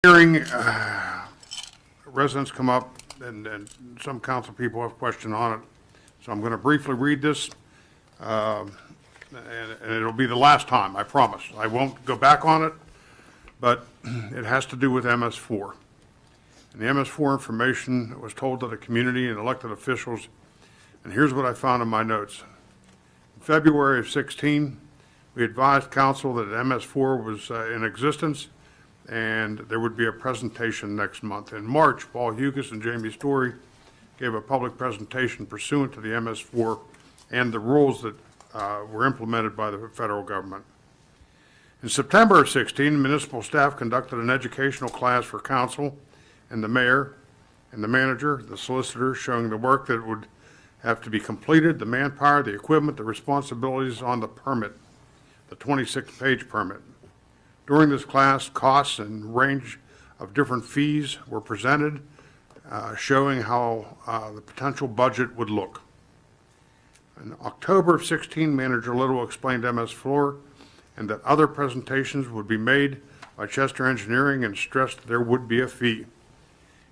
Hearing residents come up and some council people have questioned on it. So I'm going to briefly read this and it'll be the last time, I promise. I won't go back on it, but it has to do with MS4. And the MS4 information was told to the community and elected officials, and here's what I found in my notes. In February of 16, we advised council that MS4 was in existence and there would be a presentation next month. In March, Paul Hugus and Jamie Story gave a public presentation pursuant to the MS4 and the rules that were implemented by the federal government. In September of 16, municipal staff conducted an educational class for council and the mayor and the manager, the solicitor, showing the work that would have to be completed, the manpower, the equipment, the responsibilities on the permit, the 26-page permit. During this class, costs and range of different fees were presented, showing how the potential budget would look. In October of 16, Manager Little explained MS4 and that other presentations would be made by Chester Engineering and stressed there would be a fee.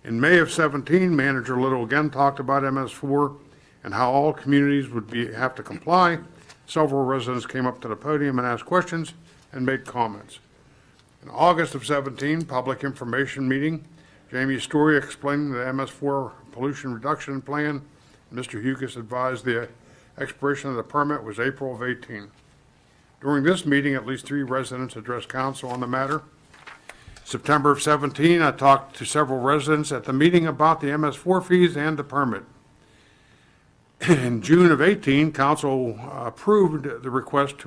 In May of 17, Manager Little again talked about MS4 and how all communities would have to comply. Several residents came up to the podium and asked questions and made comments. In August of 17, public information meeting, Jamie Story explaining the MS4 pollution reduction plan. Mr. Hugus advised the expiration of the permit was April of 18. During this meeting, at least 3 residents addressed council on the matter. September of 17, I talked to several residents at the meeting about the MS4 fees and the permit. In June of 18, council approved the request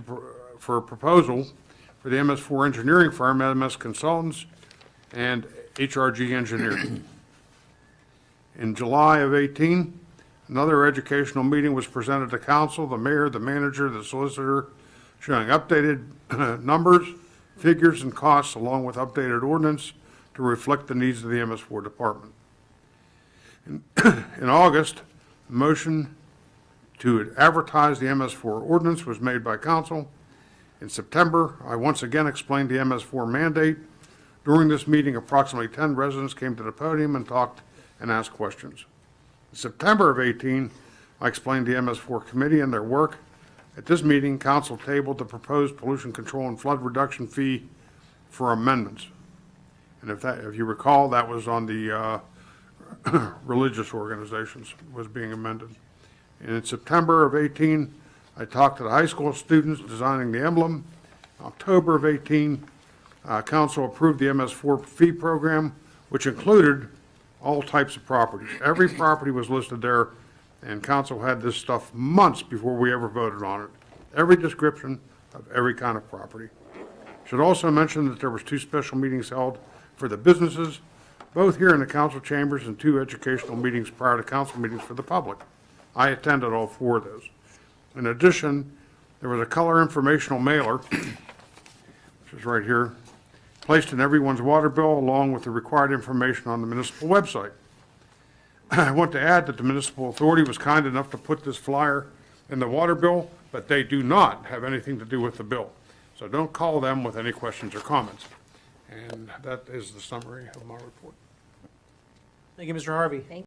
for a proposal for the MS4 engineering firm, MS Consultants, and HRG Engineering. In July of 18, another educational meeting was presented to council, the mayor, the manager, the solicitor, showing updated numbers, figures, and costs, along with updated ordinance to reflect the needs of the MS4 department. In August, a motion to advertise the MS4 ordinance was made by council. In September, I once again explained the MS4 mandate. During this meeting, approximately 10 residents came to the podium and talked and asked questions. In September of 18, I explained the MS4 committee and their work. At this meeting, council tabled the proposed pollution control and flood reduction fee for amendments. And if you recall, that was on the religious organizations was being amended. And in September of 18, I talked to the high school students designing the emblem. In October of 18, council approved the MS4 fee program, which included all types of properties. Every property was listed there, and council had this stuff months before we ever voted on it. Every description of every kind of property. Should also mention that there was 2 special meetings held for the businesses, both here in the council chambers, and 2 educational meetings prior to council meetings for the public. I attended all 4 of those. In addition, there was a color informational mailer, which is right here, placed in everyone's water bill along with the required information on the municipal website. I want to add that the municipal authority was kind enough to put this flyer in the water bill, but they do not have anything to do with the bill. So don't call them with any questions or comments. And that is the summary of my report. Thank you, Mr. Harvey.